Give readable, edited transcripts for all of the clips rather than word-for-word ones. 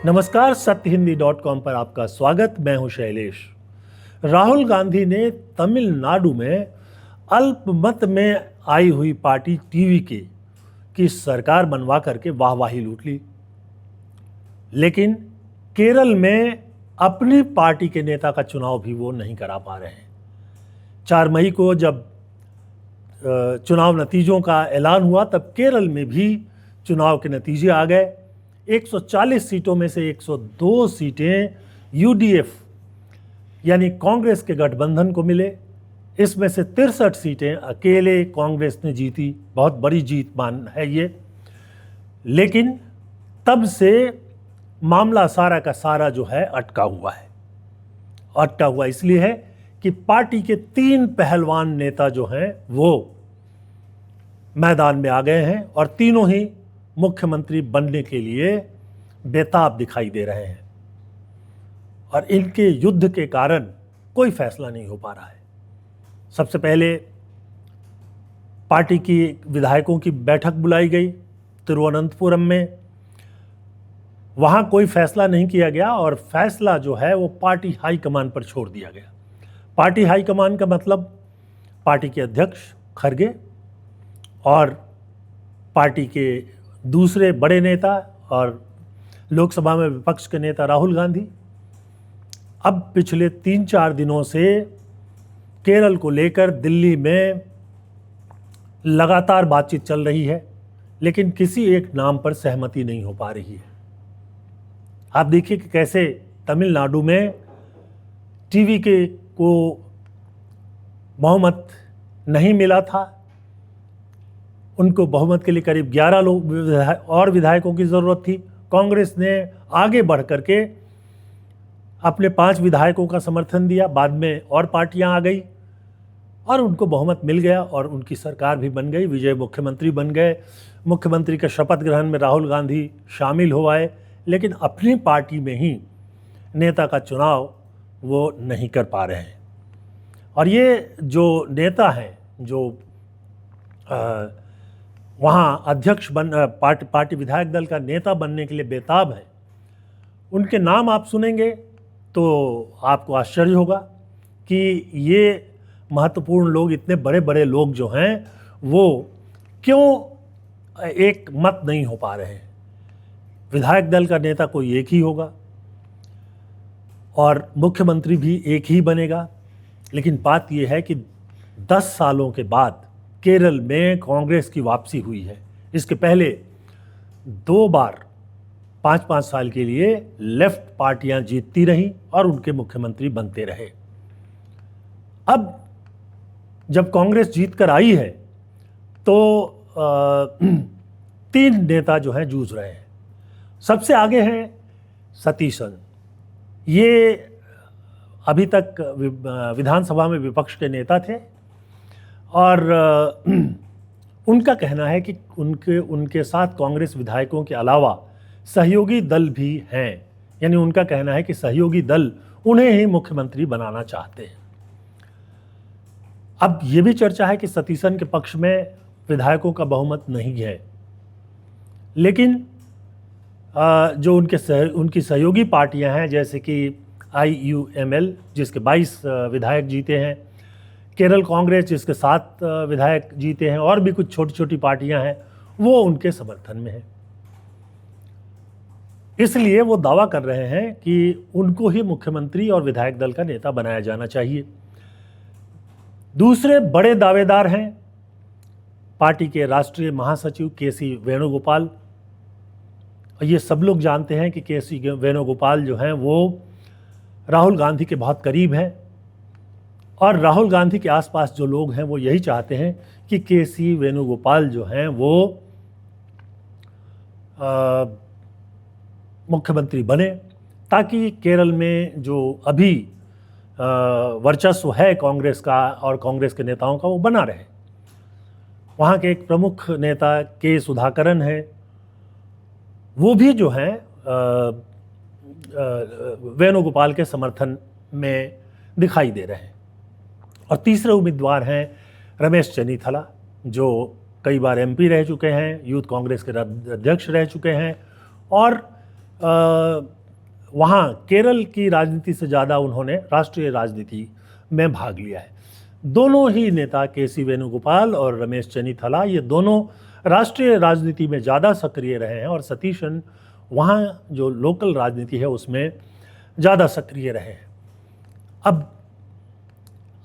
नमस्कार, सत्यहिंदी.com पर आपका स्वागत। मैं हूं शैलेश। राहुल गांधी ने तमिलनाडु में अल्पमत में आई हुई पार्टी टीवीके की सरकार बनवा करके वाहवाही लूट ली, लेकिन केरल में अपनी पार्टी के नेता का चुनाव भी वो नहीं करा पा रहे हैं। 4 मई को जब चुनाव नतीजों का ऐलान हुआ तब केरल में भी चुनाव के नतीजे आ गए। 140 सीटों में से 102 सीटें यूडीएफ यानी कांग्रेस के गठबंधन को मिले। इसमें से 63 सीटें अकेले कांग्रेस ने जीती। बहुत बड़ी जीत मान है ये। लेकिन तब से मामला सारा का सारा जो है अटका हुआ है। अटका हुआ इसलिए है कि पार्टी के 3 पहलवान नेता जो हैं वो मैदान में आ गए हैं और तीनों ही मुख्यमंत्री बनने के लिए बेताब दिखाई दे रहे हैं और इनके युद्ध के कारण कोई फैसला नहीं हो पा रहा है। सबसे पहले पार्टी की विधायकों की बैठक बुलाई गई तिरुवनंतपुरम में। वहाँ कोई फैसला नहीं किया गया और फैसला जो है वो पार्टी हाईकमान पर छोड़ दिया गया। पार्टी हाईकमान का मतलब पार्टी के अध्यक्ष खड़गे और पार्टी के दूसरे बड़े नेता और लोकसभा में विपक्ष के नेता राहुल गांधी। अब पिछले 3-4 दिनों से केरल को लेकर दिल्ली में लगातार बातचीत चल रही है, लेकिन किसी एक नाम पर सहमति नहीं हो पा रही है। आप देखिए कि कैसे तमिलनाडु में टीवीके को बहुमत नहीं मिला था। उनको बहुमत के लिए करीब 11 और विधायकों की ज़रूरत थी। कांग्रेस ने आगे बढ़ करके अपने 5 विधायकों का समर्थन दिया। बाद में और पार्टियां आ गई और उनको बहुमत मिल गया और उनकी सरकार भी बन गई। विजय मुख्यमंत्री बन गए। मुख्यमंत्री के शपथ ग्रहण में राहुल गांधी शामिल हो आए, लेकिन अपनी पार्टी में ही नेता का चुनाव वो नहीं कर पा रहे हैं। और ये जो नेता हैं जो वहाँ अध्यक्ष पार्टी विधायक दल का नेता बनने के लिए बेताब है, उनके नाम आप सुनेंगे तो आपको आश्चर्य होगा कि ये महत्वपूर्ण लोग, इतने बड़े बड़े लोग जो हैं वो क्यों एक मत नहीं हो पा रहे हैं। विधायक दल का नेता कोई एक ही होगा और मुख्यमंत्री भी एक ही बनेगा। लेकिन बात यह है कि 10 सालों के बाद केरल में कांग्रेस की वापसी हुई है। इसके पहले 2 बार 5-5 साल के लिए लेफ्ट पार्टियां जीतती रहीं और उनके मुख्यमंत्री बनते रहे। अब जब कांग्रेस जीत कर आई है तो 3 नेता जो हैं जूझ रहे हैं। सबसे आगे हैं सतीशन। ये अभी तक विधानसभा में विपक्ष के नेता थे और उनका कहना है कि उनके साथ कांग्रेस विधायकों के अलावा सहयोगी दल भी हैं। यानी उनका कहना है कि सहयोगी दल उन्हें ही मुख्यमंत्री बनाना चाहते हैं। अब ये भी चर्चा है कि सतीशन के पक्ष में विधायकों का बहुमत नहीं है, लेकिन जो उनकी सहयोगी पार्टियां हैं जैसे कि IUML जिसके 22 विधायक जीते हैं, केरल कांग्रेस जिसके 7 विधायक जीते हैं और भी कुछ छोटी छोटी पार्टियां हैं, वो उनके समर्थन में हैं। इसलिए वो दावा कर रहे हैं कि उनको ही मुख्यमंत्री और विधायक दल का नेता बनाया जाना चाहिए। दूसरे बड़े दावेदार हैं पार्टी के राष्ट्रीय महासचिव KC वेणुगोपाल। ये सब लोग जानते हैं कि KC वेणुगोपाल जो हैं वो राहुल गांधी के बहुत करीब हैं और राहुल गांधी के आसपास जो लोग हैं वो यही चाहते हैं कि KC वेणुगोपाल जो हैं वो मुख्यमंत्री बने, ताकि केरल में जो अभी वर्चस्व है कांग्रेस का और कांग्रेस के नेताओं का वो बना रहे। वहाँ के एक प्रमुख नेता K सुधाकरन है, वो भी जो हैं वेणुगोपाल के समर्थन में दिखाई दे रहे हैं। और तीसरे उम्मीदवार हैं रमेश चन्नीथला, जो कई बार MP रह चुके हैं, यूथ कांग्रेस के अध्यक्ष रह चुके हैं और वहाँ केरल की राजनीति से ज़्यादा उन्होंने राष्ट्रीय राजनीति में भाग लिया है। दोनों ही नेता केसी वेणुगोपाल और रमेश चेन्नीथला, ये दोनों राष्ट्रीय राजनीति में ज़्यादा सक्रिय रहे हैं और सतीशन वहाँ जो लोकल राजनीति है उसमें ज़्यादा सक्रिय रहे हैं। अब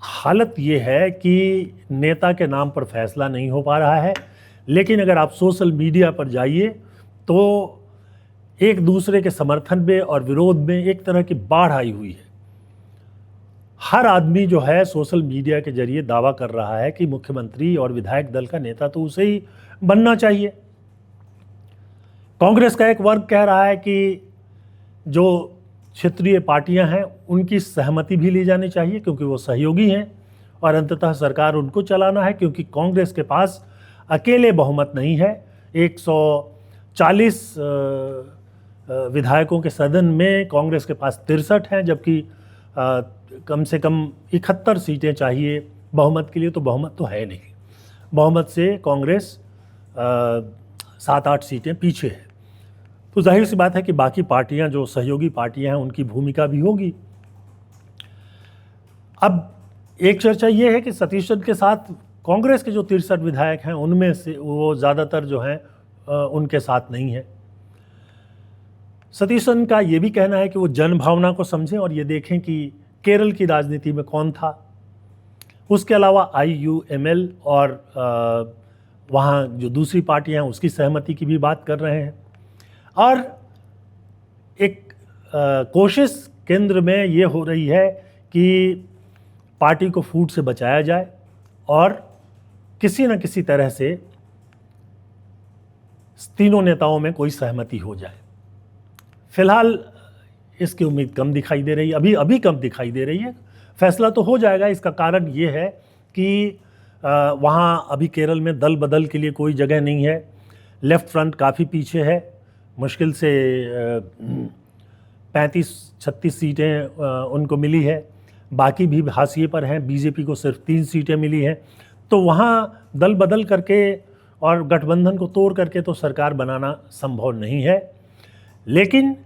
हालत ये है कि नेता के नाम पर फैसला नहीं हो पा रहा है, लेकिन अगर आप सोशल मीडिया पर जाइए तो एक दूसरे के समर्थन में और विरोध में एक तरह की बाढ़ आई हुई है। हर आदमी जो है सोशल मीडिया के जरिए दावा कर रहा है कि मुख्यमंत्री और विधायक दल का नेता तो उसे ही बनना चाहिए। कांग्रेस का एक वर्ग कह रहा है कि जो क्षेत्रीय पार्टियां हैं उनकी सहमति भी ली जानी चाहिए क्योंकि वो सहयोगी हैं और अंततः सरकार उनको चलाना है, क्योंकि कांग्रेस के पास अकेले बहुमत नहीं है। 140 विधायकों के सदन में कांग्रेस के पास 63 हैं, जबकि कम से कम 71 सीटें चाहिए बहुमत के लिए, तो बहुमत तो है नहीं। बहुमत से कांग्रेस 7-8 सीटें पीछे है। तो जाहिर सी बात है कि बाकी पार्टियां जो सहयोगी पार्टियां हैं उनकी भूमिका भी होगी। अब एक चर्चा ये है कि सतीशन के साथ कांग्रेस के जो 63 विधायक हैं उनमें से वो ज़्यादातर जो हैं उनके साथ नहीं है। सतीशन का ये भी कहना है कि वो जन भावना को समझें और ये देखें कि केरल की राजनीति में कौन था। उसके अलावा IUML और वहाँ जो दूसरी पार्टियां हैं उसकी सहमति की भी बात कर रहे हैं। और एक कोशिश केंद्र में ये हो रही है कि पार्टी को फूट से बचाया जाए और किसी न किसी तरह से तीनों नेताओं में कोई सहमति हो जाए। फिलहाल इसकी उम्मीद कम दिखाई दे रही है, अभी कम दिखाई दे रही है। फैसला तो हो जाएगा। इसका कारण ये है कि वहाँ अभी केरल में दल बदल के लिए कोई जगह नहीं है। लेफ़्ट फ्रंट काफ़ी पीछे है, मुश्किल से 35-36 सीटें उनको मिली है, बाकी भी हाशिए पर हैं। बीजेपी को सिर्फ 3 सीटें मिली हैं। तो वहाँ दल बदल करके और गठबंधन को तोड़ करके तो सरकार बनाना संभव नहीं है। लेकिन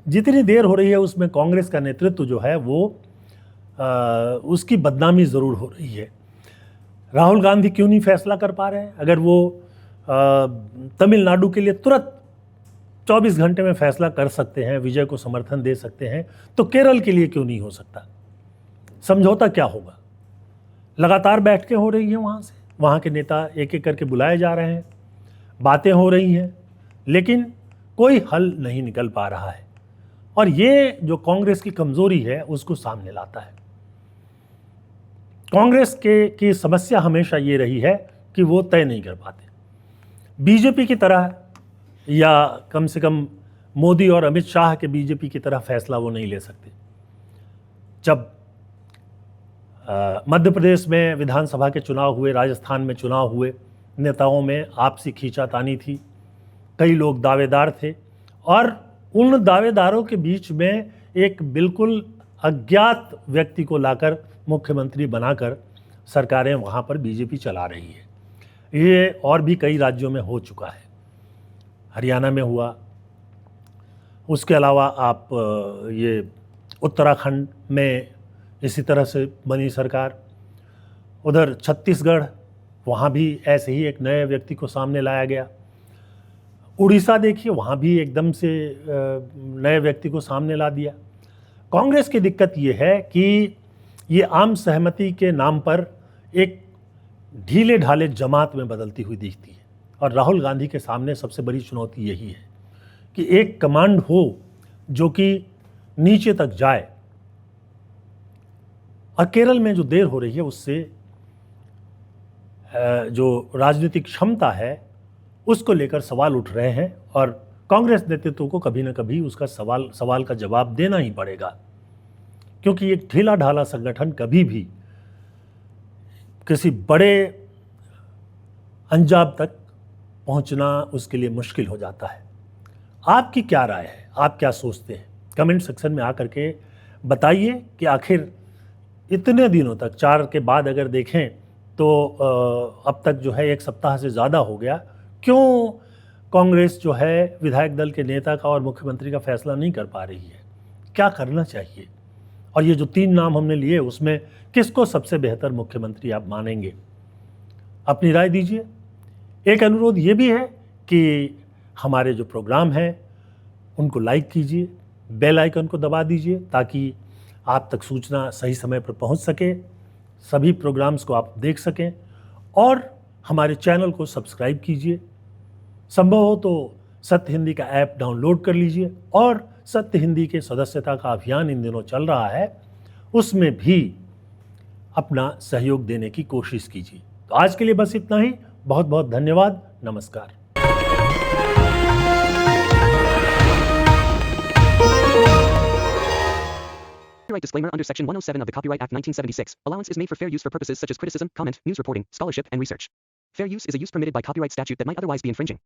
जितनी देर हो रही है उसमें कांग्रेस का नेतृत्व जो है वो उसकी बदनामी ज़रूर हो रही है। राहुल गांधी क्यों नहीं फैसला कर पा रहे हैं? अगर वो तमिलनाडु के लिए तुरंत 24 घंटे में फैसला कर सकते हैं, विजय को समर्थन दे सकते हैं, तो केरल के लिए क्यों नहीं हो सकता? समझौता क्या होगा? लगातार बैठकें हो रही हैं वहाँ के नेता एक एक करके बुलाए जा रहे हैं, बातें हो रही हैं, लेकिन कोई हल नहीं निकल पा रहा है। और ये जो कांग्रेस की कमज़ोरी है उसको सामने लाता है। कांग्रेस की समस्या हमेशा ये रही है कि वो तय नहीं कर पाते। बीजेपी की तरह या कम से कम मोदी और अमित शाह के बीजेपी की तरह फैसला वो नहीं ले सकते। जब मध्य प्रदेश में विधानसभा के चुनाव हुए, राजस्थान में चुनाव हुए, नेताओं में आपसी खींचातानी थी, कई लोग दावेदार थे और उन दावेदारों के बीच में एक बिल्कुल अज्ञात व्यक्ति को लाकर मुख्यमंत्री बनाकर सरकारें वहाँ पर बीजेपी चला रही है। ये और भी कई राज्यों में हो चुका है, हरियाणा में हुआ। उसके अलावा आप ये उत्तराखंड में इसी तरह से बनी सरकार। उधर छत्तीसगढ़, वहाँ भी ऐसे ही एक नए व्यक्ति को सामने लाया गया। उड़ीसा देखिए, वहाँ भी एकदम से नए व्यक्ति को सामने ला दिया। कांग्रेस की दिक्कत ये है कि ये आम सहमति के नाम पर एक ढीले ढाले जमात में बदलती हुई दिखती है। और राहुल गांधी के सामने सबसे बड़ी चुनौती यही है कि एक कमांड हो जो कि नीचे तक जाए। और केरल में जो देर हो रही है उससे जो राजनीतिक क्षमता है उसको लेकर सवाल उठ रहे हैं और कांग्रेस नेतृत्व को कभी न कभी उसका सवाल का जवाब देना ही पड़ेगा, क्योंकि एक ढीला ढाला संगठन कभी भी किसी बड़े अंजाम तक पहुंचना उसके लिए मुश्किल हो जाता है। आपकी क्या राय है? आप क्या सोचते हैं? कमेंट सेक्शन में आकर के बताइए कि आखिर इतने दिनों तक, 4 के बाद अगर देखें तो अब तक जो है 1 सप्ताह से ज़्यादा हो गया, क्यों कांग्रेस जो है विधायक दल के नेता का और मुख्यमंत्री का फैसला नहीं कर पा रही है। क्या करना चाहिए? और ये जो 3 नाम हमने लिए उसमें किसको सबसे बेहतर मुख्यमंत्री आप मानेंगे? अपनी राय दीजिए। एक अनुरोध ये भी है कि हमारे जो प्रोग्राम हैं उनको लाइक कीजिए, बेल आइकन को दबा दीजिए ताकि आप तक सूचना सही समय पर पहुंच सके, सभी प्रोग्राम्स को आप देख सकें और हमारे चैनल को सब्सक्राइब कीजिए। संभव हो तो सत्य हिंदी का ऐप डाउनलोड कर लीजिए और सत्य हिंदी के सदस्यता का अभियान इन दिनों चल रहा है, उसमें भी अपना सहयोग देने की कोशिश कीजिए। तो आज के लिए बस इतना ही। बहुत बहुत धन्यवाद। नमस्कार। Copyright disclaimer under Section 107 of the Copyright Act 1976. Allowance is made for fair use for purposes such as criticism, comment, news reporting, scholarship, and research. Fair use is a use permitted by copyright statute that might otherwise be infringing.